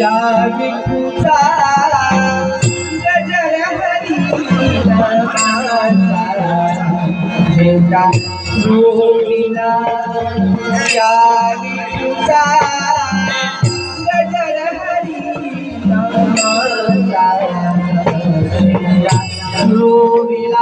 या विठूचा गजर हरिला रोहिला या विठूचा गजर हरिला रोहिला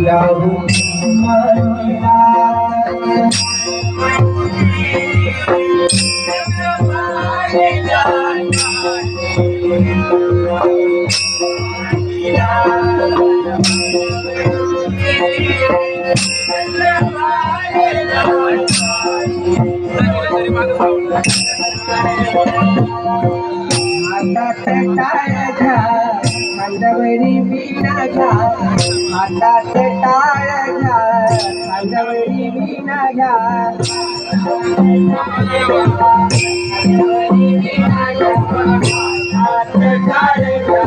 जाऊ मंदिरा खांद्यावरी वीणा घ्या हातात टाळ घ्या खांद्यावरी वीणा घ्या खांद्यावरी वीणा घ्या हातात टाळ घ्या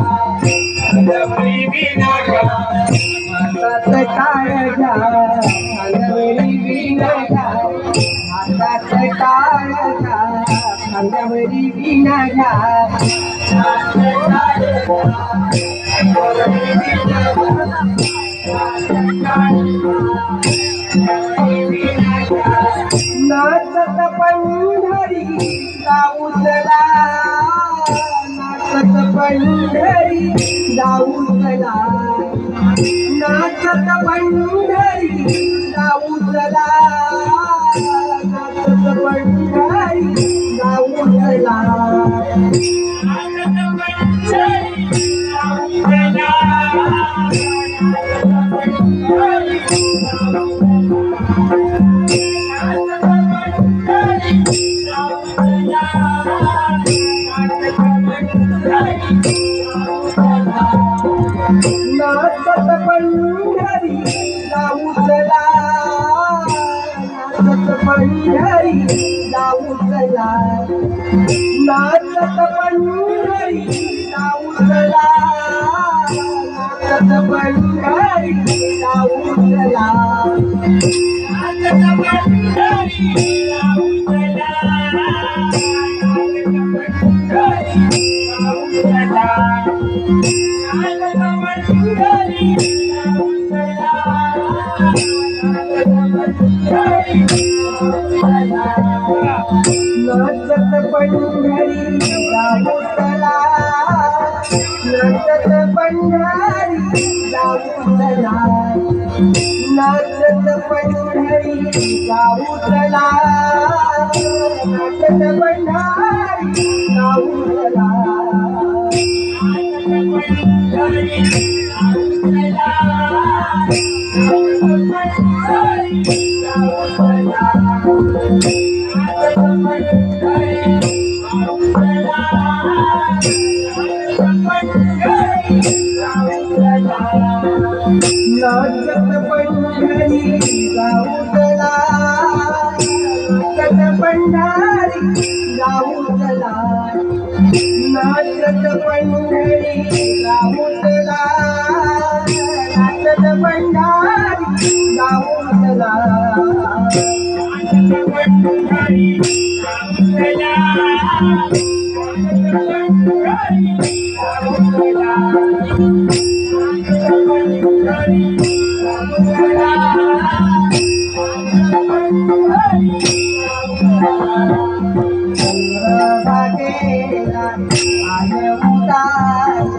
खांद्यावरी वीणा घ्या हातात टाळ घ्या खांद्यावरी वीणा घ्या हातात टाळ घ्या खांद्यावरी वीणा घ्या नाचत पंढरी जाऊचला नाचत पंढरी जाऊचला नाचत पंढरी जाऊचला नाचत पंढरी जाऊचला नाचत पंढरी जाऊचला नाचत पंढरी जाऊचला नाचत पंढरी जाऊचला नाचत पंढरी जाऊचला नाचत पंढरी नाचत पंढरी जाऊचला नाचत पंढरी जाऊचला नाचत पंढरी जाऊचला नाचत पंढरी जाऊचला नाचत पंढरी जाऊचला नाचत पंढरी जाऊचला नाचत पंढरी जाऊचला नाचत पंढरी जाऊचला चंद्रभागेला आलं उदास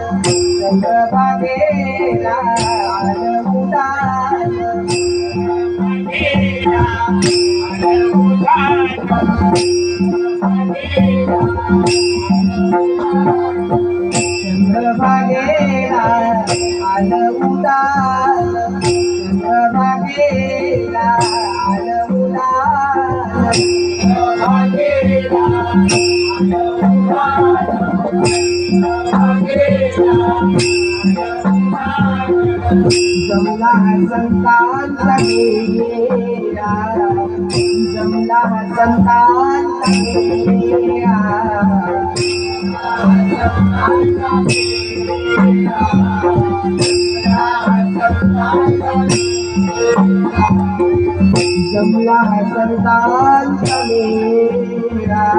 चंद्रभागेला आलं उदास चंद्रभागेला आलं उदास चंद्रभागेला आलं उदास जमला संतांचा गेला जमला संतांचा गेला जमला संतांचा गेला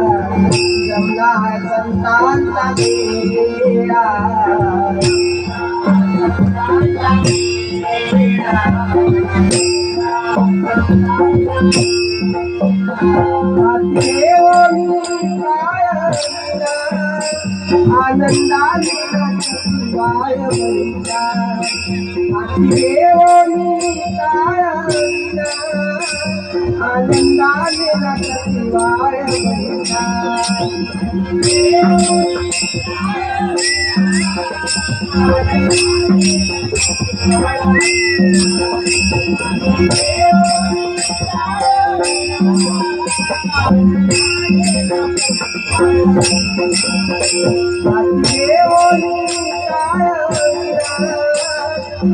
जमला संतांचा गेला आनंदाने वाय वैता हाती घेऊनी टाळविला आनंदाने नाचती वाय वैता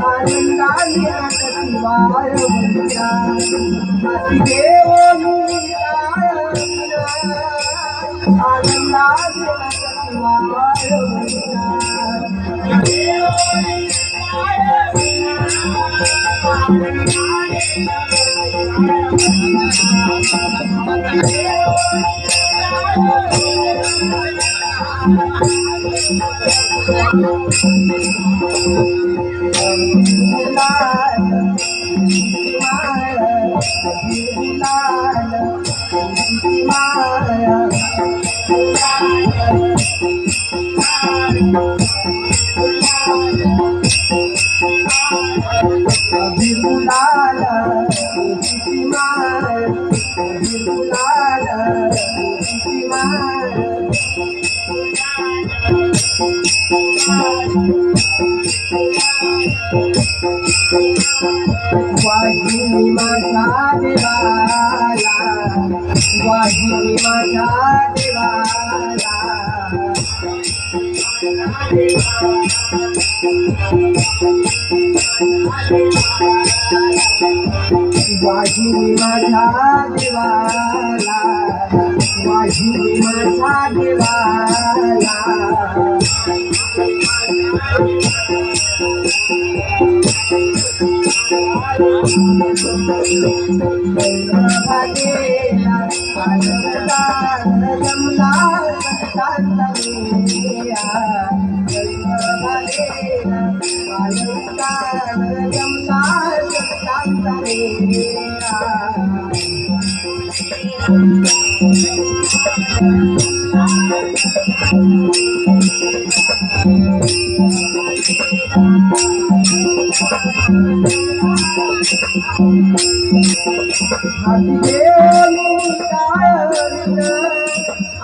आनंदाने नाचती वाय वैता हाती घेऊनी टाळविला आनंदाने नाचती वाय वैता वाहिनी माझ्या देवाला वाहिनी माझ्या देवाला वाहिनी माझ्या देवाला वाहिनी माझ्या देवाला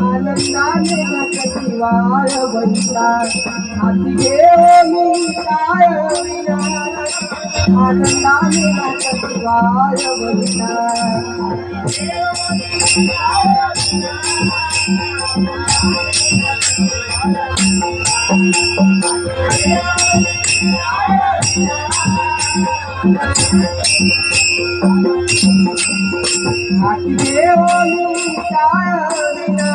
आनंदाने नाचती वाय वैता हाती घेऊनी टाळविला आनंदाने नाचती वाय वैता हाती घेऊनी टाळविला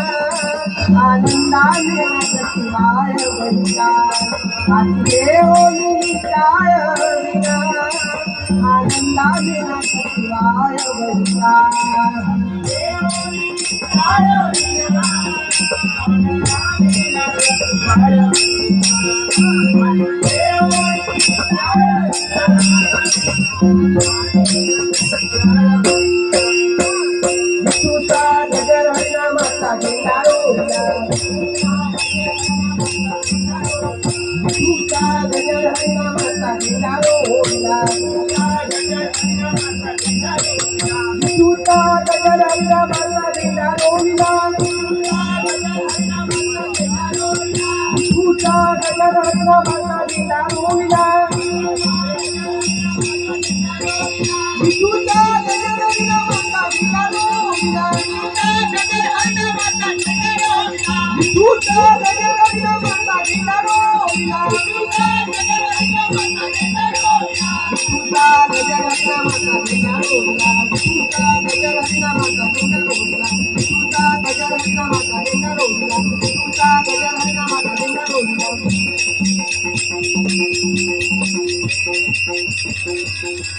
आनंदाने नाचती वाय वैता हाती घेऊनी टाळविला आनंदाने नाचती वाय वैता तुझा गजर हरिना माता गेला तुझा गजर हरिना माता गेला तुझा गजर हरिना माता गेला तुझा गजर हरिना माता गेला तुझा गजर हरिना माता गेला तुझा गजर हरिना माता गेला तुझा गजर हरिना माता गेला तुझा गजर हरिना माता गेला